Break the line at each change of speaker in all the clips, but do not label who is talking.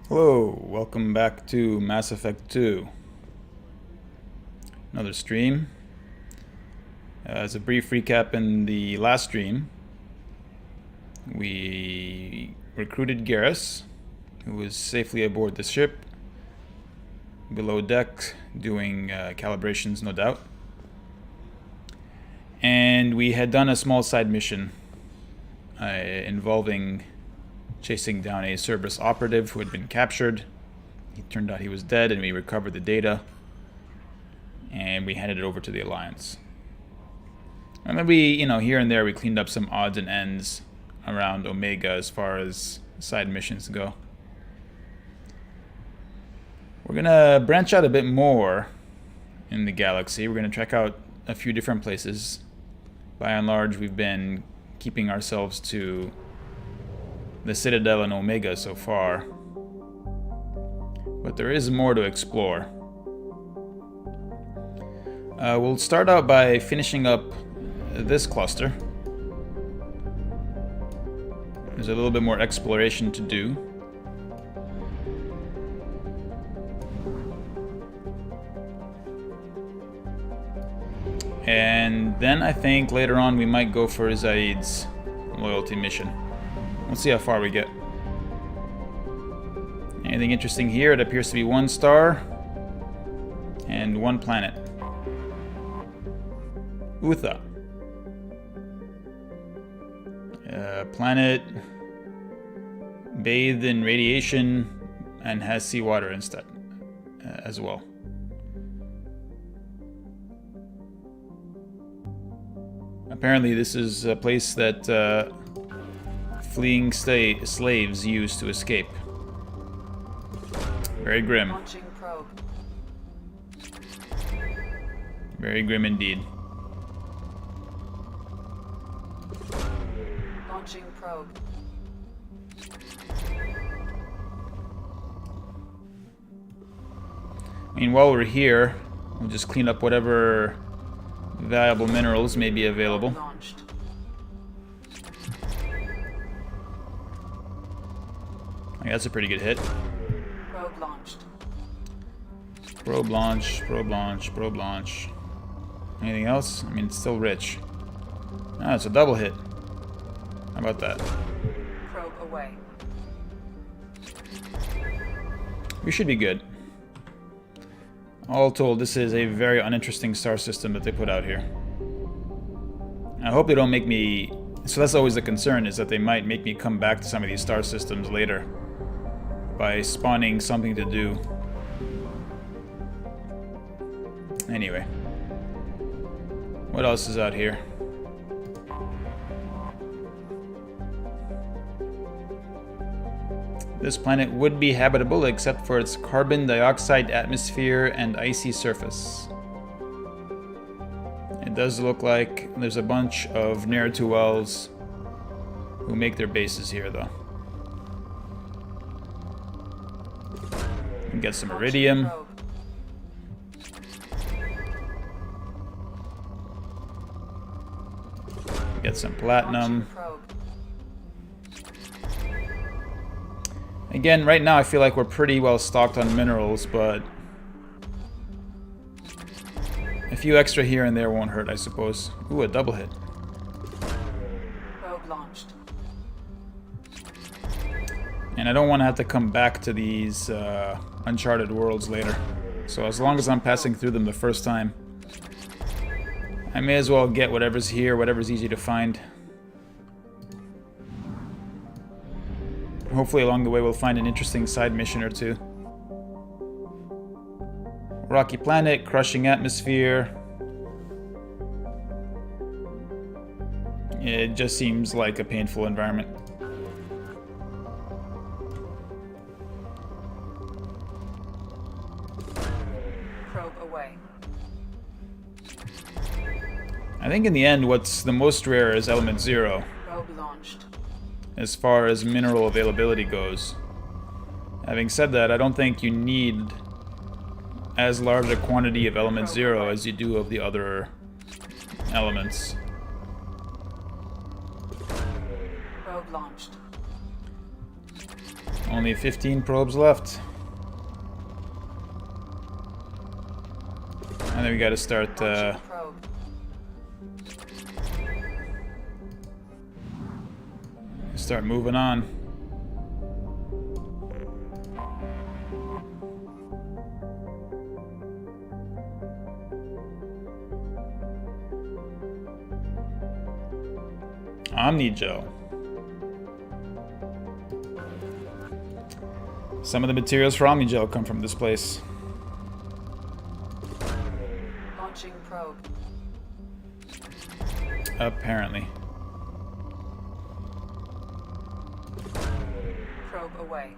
Hello, welcome back to Mass Effect 2. Another stream. As a brief recap, in the last stream, we recruited Garrus, who was safely aboard the ship, below deck, doing calibrations, no doubt. And we had done a small side mission involving chasing down a Cerberus operative who had been captured. It turned out he was dead, and we recovered the data, and we handed it over to the Alliance. And then we, here and there, we cleaned up some odds and ends around Omega as far as side missions go. We're gonna branch out a bit more in the galaxy. We're gonna check out a few different places. By and large, we've been keeping ourselves to the Citadel and Omega so far, but there is more to explore. We'll start out by finishing up this cluster. There's a little bit more exploration to do. And then I think later on we might go for Zaid's loyalty mission. We'll see how far we get. Anything interesting here? It appears to be one star and one planet. Utha. Planet bathed in radiation and has seawater instead as well. Apparently this is a place that fleeing slaves used to escape. Very grim. Very grim indeed.
Launching probe.
I mean, while we're here, we'll just clean up whatever valuable minerals may be available.
Launched.
Okay, that's a pretty good hit.
Probe launched.
Probe launch, probe launch, probe launch. Anything else? I mean, it's still rich. Ah, it's a double hit. How about that?
Probe away.
We should be good. All told, this is a very uninteresting star system that they put out here. I hope they don't make me... So that's always the concern, is that they might make me come back to some of these star systems later by spawning something to do. Anyway. What else is out here? This planet would be habitable except for its carbon dioxide atmosphere and icy surface. It does look like there's a bunch of ne'er-do-wells who make their bases here, though. We can get some iridium. Get some platinum. Again, right now I feel like we're pretty well stocked on minerals, but a few extra here and there won't hurt, I suppose. Ooh, a double hit.
Probe launched.
And I don't want to have to come back to these uncharted worlds later. So as long as I'm passing through them the first time, I may as well get whatever's here, whatever's easy to find. Hopefully along the way we'll find an interesting side mission or two. Rocky planet, crushing atmosphere. It just seems like a painful environment.
Probe away.
I think in the end what's the most rare is element 0.
Probe launched.
As far as mineral availability goes. Having said that, I don't think you need as large a quantity of element 0 as you do of the other elements.
Probe launched.
Only 15 probes left. And then we gotta start
Launching probe.
start moving on. Omnigel. Some of the materials for Omnigel come from this place.
Launching probe.
Apparently.
Probe away.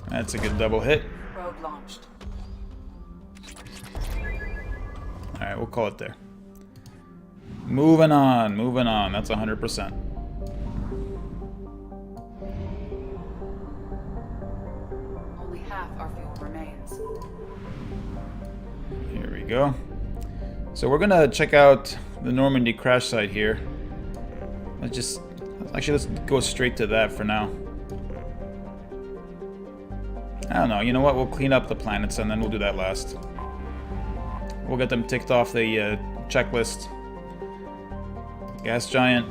That's a good double hit.
Probe launched.
Alright, we'll call it there. Moving on, moving on. That's 100%.
Only half our fuel remains.
Here we go. So we're gonna check out the Normandy crash site here. Let's go straight to that for now. I don't know, you know what? We'll clean up the planets and then we'll do that last. We'll get them ticked off the checklist. Gas giant.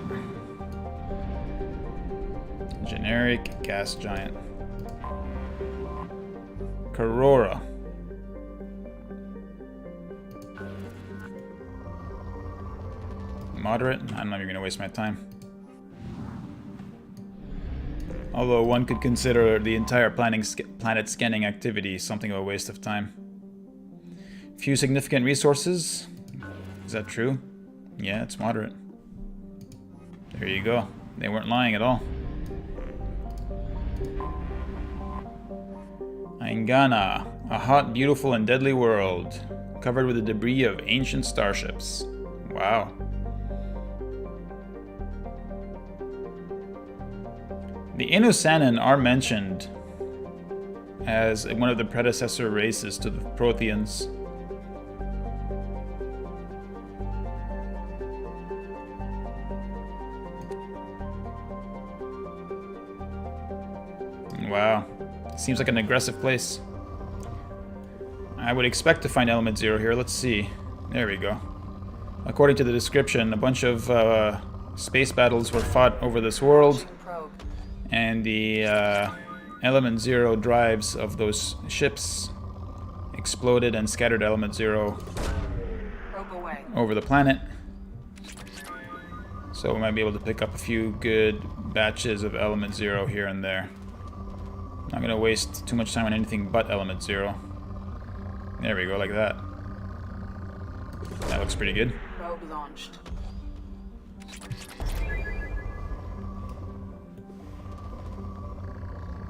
Generic gas giant. Corora. Moderate? I'm not even gonna waste my time. Although one could consider the entire planet scanning activity something of a waste of time. Few significant resources. Is that true? Yeah, it's moderate. There you go. They weren't lying at all. Aingana, a hot, beautiful, and deadly world, covered with the debris of ancient starships. Wow. The Inusanan are mentioned as one of the predecessor races to the Protheans. Wow. Seems like an aggressive place. I would expect to find Element Zero here. Let's see. There we go. According to the description, a bunch of space battles were fought over this world. And the Element Zero drives of those ships exploded and scattered Element Zero over the planet. So we might be able to pick up a few good batches of Element Zero here and there. Not gonna waste too much time on anything but Element Zero. There we go, like that. That looks pretty good.
Probe launched.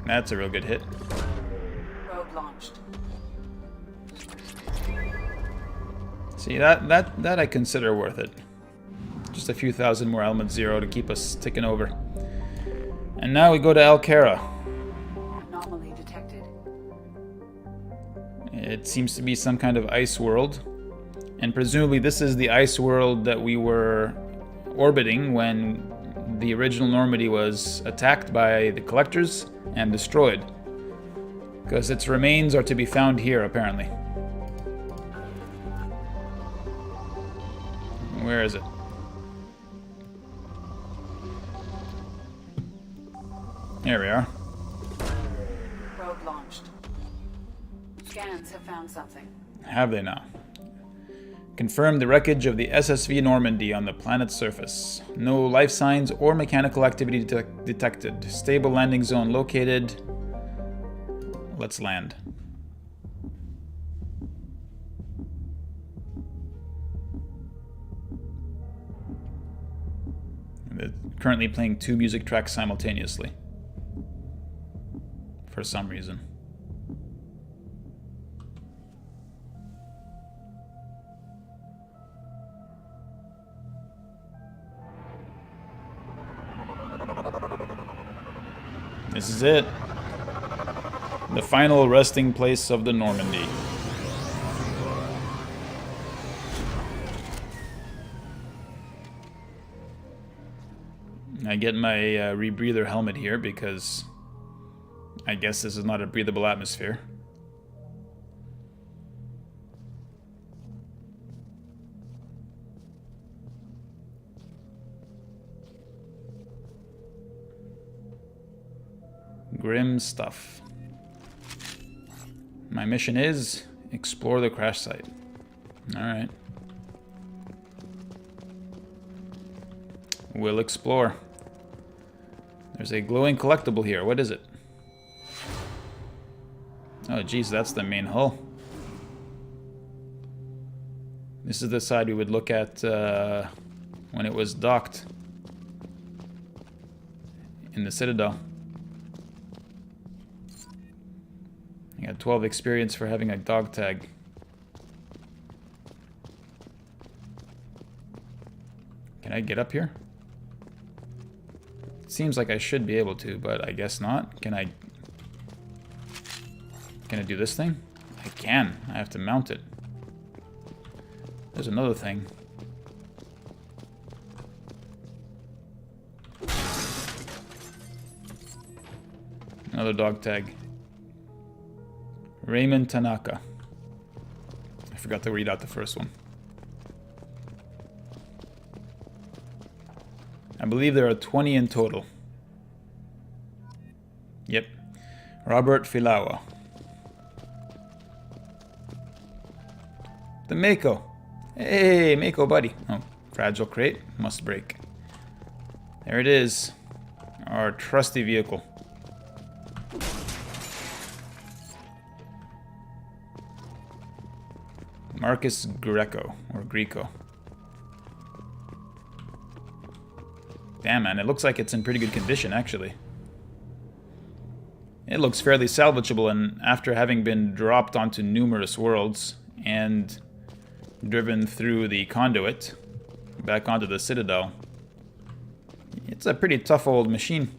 That's a real good hit.
Probe launched.
See, that I consider worth it. Just a few thousand more Element Zero to keep us ticking over. And now we go to Alcara.
Anomaly detected.
It seems to be some kind of ice world. And presumably this is the ice world that we were orbiting when the original Normandy was attacked by the Collectors and destroyed. Because its remains are to be found here, apparently. Where is it? There we are.
Probe launched. Scans have found something.
Have they now? Confirmed the wreckage of the SSV Normandy on the planet's surface. No life signs or mechanical activity detected. Stable landing zone located. Let's land. They're currently playing two music tracks simultaneously. For some reason. This is it. The final resting place of the Normandy. I get my rebreather helmet here because I guess this is not a breathable atmosphere. Grim stuff. My mission is explore the crash site. Alright. We'll explore. There's a glowing collectible here. What is it? Oh, geez, that's the main hull. This is the side we would look at when it was docked in the Citadel. I got 12 experience for having a dog tag. Can I get up here? It seems like I should be able to, but I guess not. Can I do this thing? I can. I have to mount it. There's another thing. Another dog tag. Raymond Tanaka. I forgot to read out the first one. I believe there are 20 in total. Yep. Robert Filawa. The Mako. Hey, Mako buddy. Oh, fragile crate. Must break. There it is. Our trusty vehicle. Marcus Greco, or Greco. Damn, man, it looks like it's in pretty good condition, actually. It looks fairly salvageable, and after having been dropped onto numerous worlds and driven through the conduit back onto the Citadel, it's a pretty tough old machine.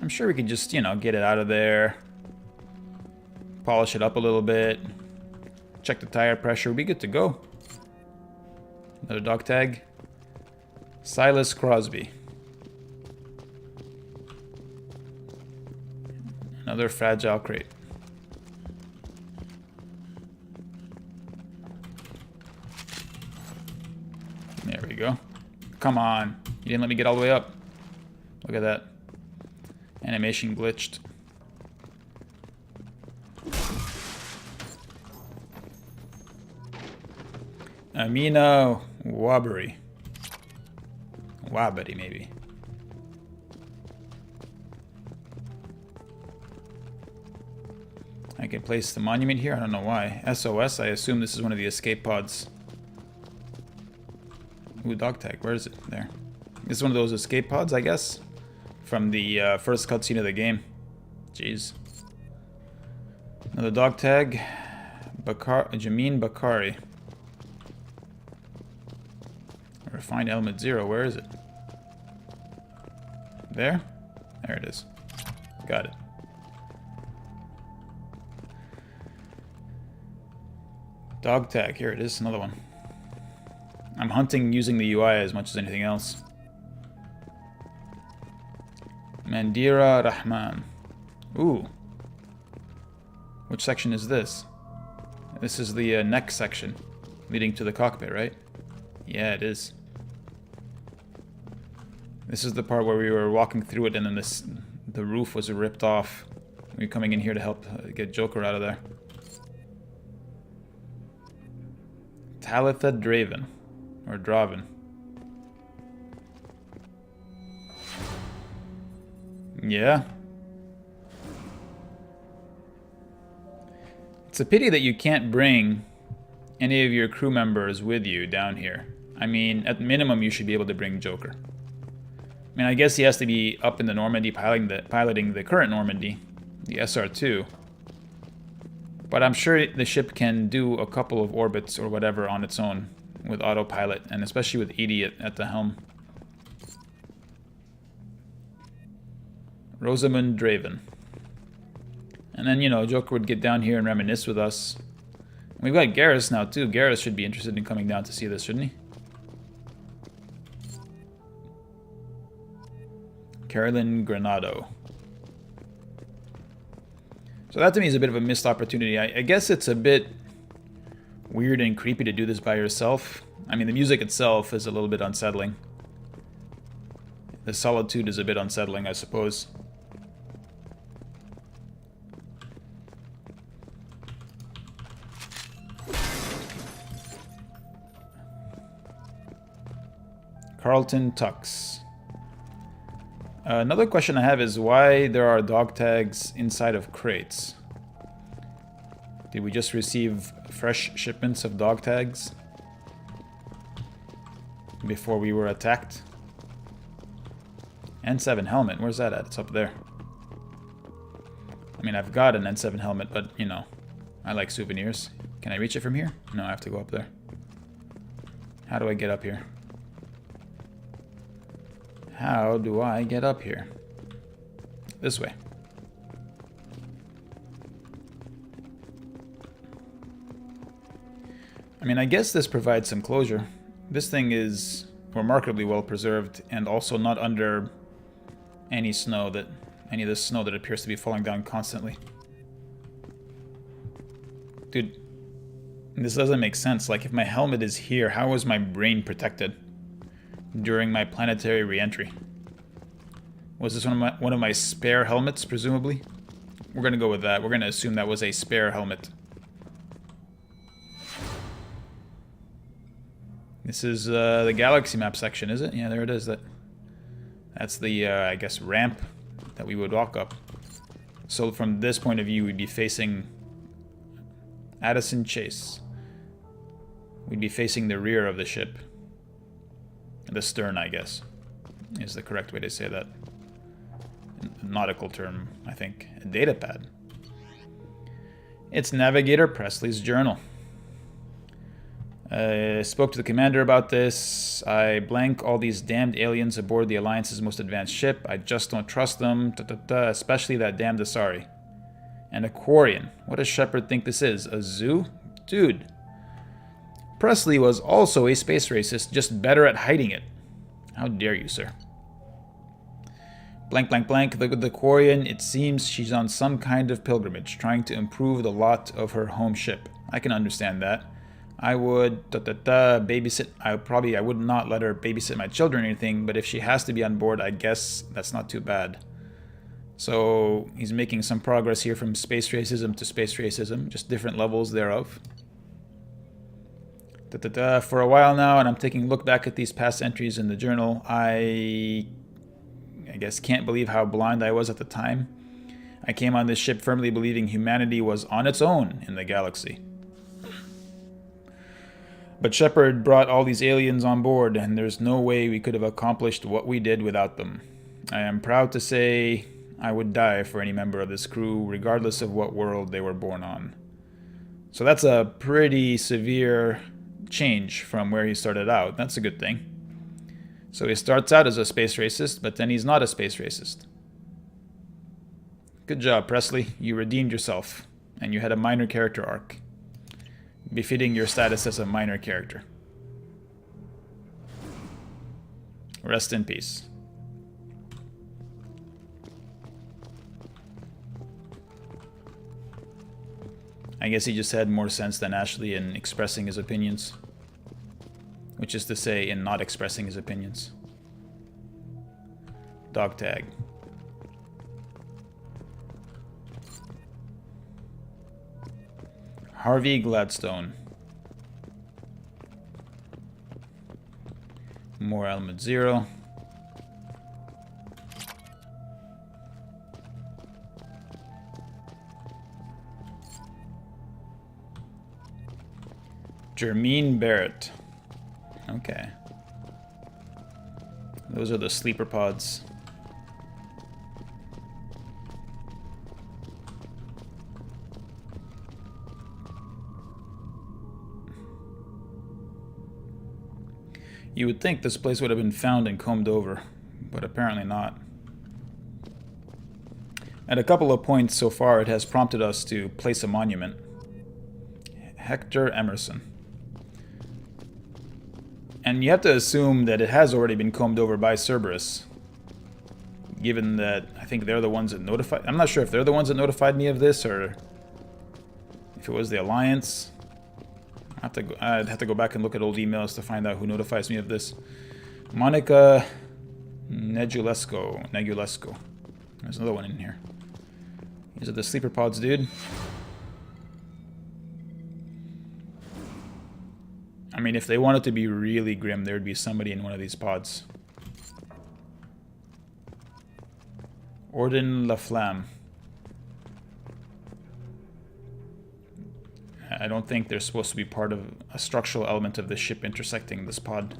I'm sure we could just, you know, get it out of there, polish it up a little bit, check the tire pressure, we'll be good to go. Another dog tag. Silas Crosby. Another fragile crate. There we go. Come on. You didn't let me get all the way up. Look at that. Animation glitched. Amina Wabari. Wabari, maybe. I can place the monument here. I don't know why. SOS. I assume this is one of the escape pods. Ooh, dog tag. Where is it? There. This is one of those escape pods, I guess, from the first cutscene of the game. Jeez. Another dog tag. Jamin Bakari. Refined element 0. Where is it? There? There it is. Got it. Dog tag. Here it is. Another one. I'm hunting using the UI as much as anything else. Mandira Rahman. Ooh. Which section is this? This is the neck section leading to the cockpit, right? Yeah, it is. This is the part where we were walking through it and then the roof was ripped off. We were coming in here to help get Joker out of there. Talitha Draven. Or Draven. Yeah. It's a pity that you can't bring any of your crew members with you down here. I mean, at minimum, you should be able to bring Joker. I mean, I guess he has to be up in the Normandy piloting the current Normandy, the SR2. But I'm sure the ship can do a couple of orbits or whatever on its own with autopilot, and especially with Edie at the helm. Rosamund Draven. And then, you know, Joker would get down here and reminisce with us. We've got Garrus now, too. Garrus should be interested in coming down to see this, shouldn't he? Carolyn Granado. So that to me is a bit of a missed opportunity. I guess it's a bit weird and creepy to do this by yourself. I mean, the music itself is a little bit unsettling. The solitude is a bit unsettling, I suppose. Carlton Tux. Another question I have is why there are dog tags inside of crates. Did we just receive fresh shipments of dog tags before we were attacked? N7 helmet, where's that at? It's up there. I mean, I've got an N7 helmet, but, you know, I like souvenirs. Can I reach it from here? No, I have to go up there. How do I get up here? How do I get up here? This way. I mean, I guess this provides some closure. This thing is remarkably well preserved and also not under any of the snow that appears to be falling down constantly. Dude, this doesn't make sense. Like, if my helmet is here, how is my brain protected during my planetary re-entry? Was this one of my spare helmets, presumably? We're gonna go with that. We're gonna assume that was a spare helmet. This is the galaxy map section, is it? Yeah, there it is. That's the, I guess, ramp that we would walk up. So from this point of view, we'd be facing Addison Chase. We'd be facing the rear of the ship. The stern, I guess, is the correct way to say that. A nautical term, I think. A data pad. It's Navigator Presley's journal. Spoke to the commander about this. I blank all these damned aliens aboard the Alliance's most advanced ship. I just don't trust them, especially that damned Asari. An Aquarian. What does Shepard think this is? A zoo? Dude. Presley was also a space racist, just better at hiding it. How dare you, sir? Blank, blank, blank. The Aquarian, it seems she's on some kind of pilgrimage, trying to improve the lot of her home ship. I can understand that. I would babysit. I would not let her babysit my children or anything, but if she has to be on board, I guess that's not too bad. So he's making some progress here from space racism to space racism, just different levels thereof. For a while now, and I'm taking a look back at these past entries in the journal, I guess can't believe how blind I was at the time. I came on this ship firmly believing humanity was on its own in the galaxy. But Shepard brought all these aliens on board, and there's no way we could have accomplished what we did without them. I am proud to say I would die for any member of this crew, regardless of what world they were born on. So that's a pretty severe change from where he started out. That's a good thing. So he starts out as a space racist, but then he's not a space racist. Good job, Presley. You redeemed yourself, and you had a minor character arc, befitting your status as a minor character. Rest in peace. I guess he just had more sense than Ashley in expressing his opinions. Which is to say, in not expressing his opinions. Dog tag. Harvey Gladstone. More element 0. Jermaine Barrett. Okay. Those are the sleeper pods. You would think this place would have been found and combed over, but apparently not. At a couple of points so far, it has prompted us to place a monument. Hector Emerson. And you have to assume that it has already been combed over by Cerberus. given that I think they're the ones that notified... I'm not sure if they're the ones that notified me of this, or if it was the Alliance. I'd have to go back and look at old emails to find out who notifies me of this. Monica Negulesco. There's another one in here. These are the sleeper pods, dude. I mean, if they wanted to be really grim, there'd be somebody in one of these pods. Orden La Flamme. I don't think they're supposed to be part of a structural element of the ship intersecting this pod.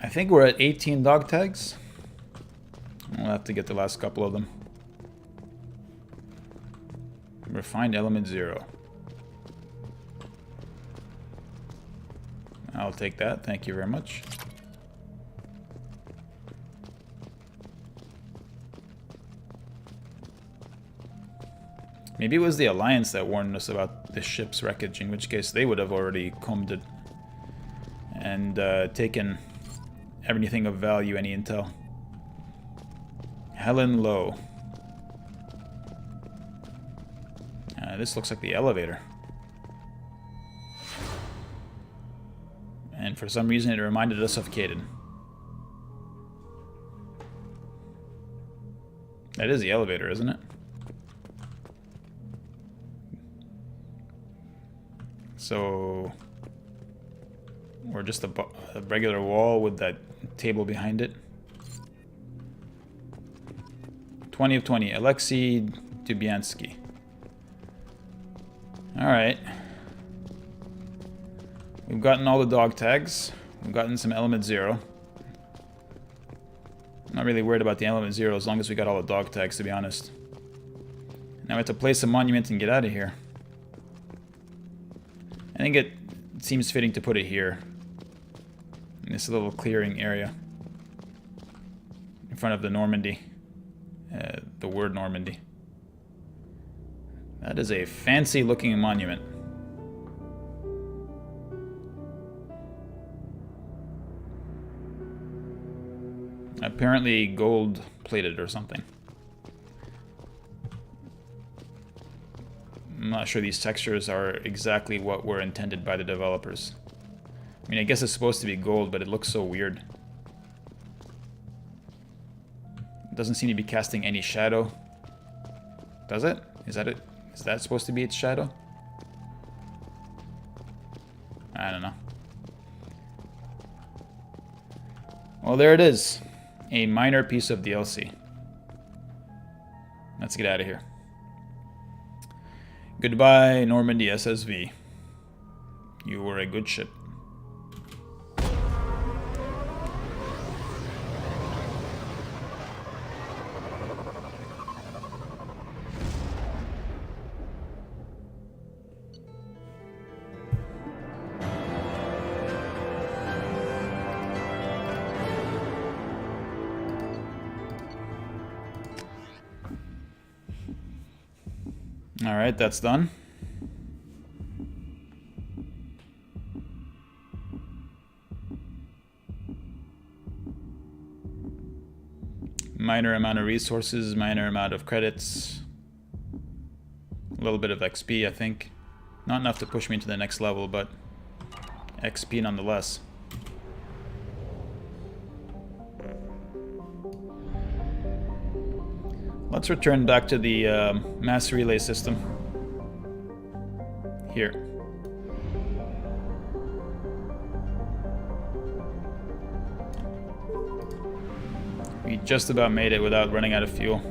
I think we're at 18 dog tags. We'll have to get the last couple of them. Refined element 0. I'll take that, thank you very much. Maybe it was the Alliance that warned us about the ship's wreckage, in which case they would have already combed it and taken everything of value, any intel. Helen Lowe. This looks like the elevator. And for some reason it reminded us of Kaidan. That is the elevator, isn't it? So... or just a regular wall with that table behind it. 20 of 20. Alexei Dubyansky. Alright. We've gotten all the dog tags. We've gotten some element 0. I'm not really worried about the element 0 as long as we got all the dog tags, to be honest. Now we have to place a monument and get out of here. I think it seems fitting to put it here. In this little clearing area. In front of the Normandy. The word Normandy. That is a fancy looking monument. Apparently gold plated or something. I'm not sure these textures are exactly what were intended by the developers. I mean, I guess it's supposed to be gold, but it looks so weird. It doesn't seem to be casting any shadow. Does it? Is that it? Is that supposed to be its shadow? I don't know. Well, there it is. A minor piece of DLC. Let's get out of here. Goodbye, Normandy SSV. You were a good ship. Alright, that's done. Minor amount of resources, minor amount of credits. A little bit of XP, I think. Not enough to push me to the next level, but XP nonetheless. Let's return back to the mass relay system. Here. We just about made it without running out of fuel.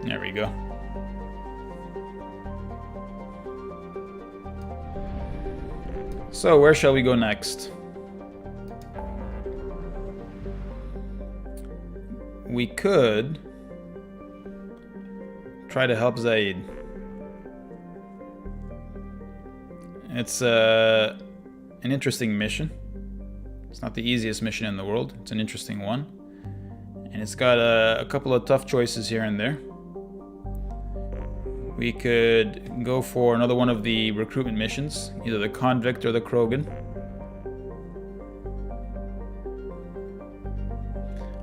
There we go. So, where shall we go next? We could try to help Zaid. It's an interesting mission. It's not the easiest mission in the world. It's an interesting one. And it's got a couple of tough choices here and there. We could go for another one of the recruitment missions, either the Convict or the Krogan.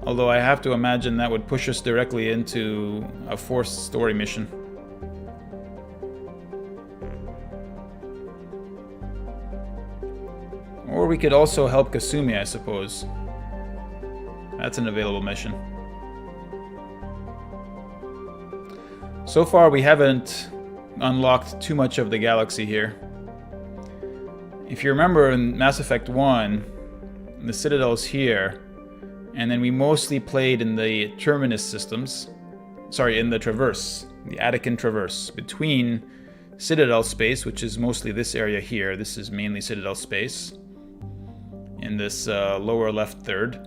Although I have to imagine that would push us directly into a forced story mission. Or we could also help Kasumi, I suppose. That's an available mission. So far, we haven't unlocked too much of the galaxy here. If you remember in Mass Effect 1, the Citadel's here, and then we mostly played in the Terminus systems. Sorry, in the Traverse, the Attican Traverse, between Citadel space, which is mostly this area here. This is mainly Citadel space, in this lower left third.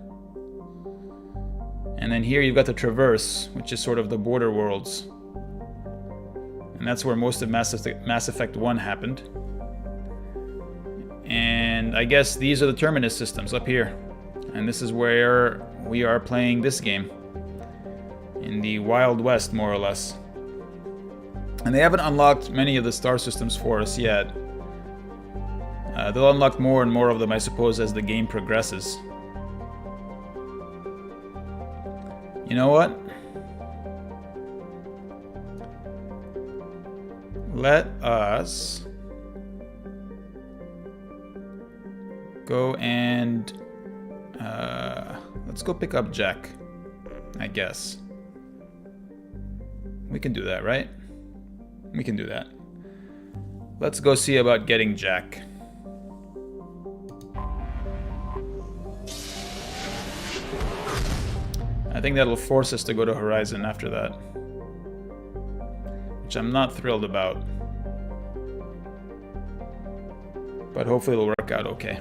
And then here you've got the Traverse, which is sort of the border worlds. And that's where most of Mass Effect 1 happened. And I guess these are the Terminus systems up here. And this is where we are playing this game. In the Wild West, more or less. And they haven't unlocked many of the star systems for us yet. They'll unlock more and more of them, I suppose, as the game progresses. You know what? Let us go and let's go pick up Jack, I guess. We can do that, right? We can do that. Let's go see about getting Jack. I think that'll force us to go to Horizon after that, which I'm not thrilled about. But hopefully it'll work out okay.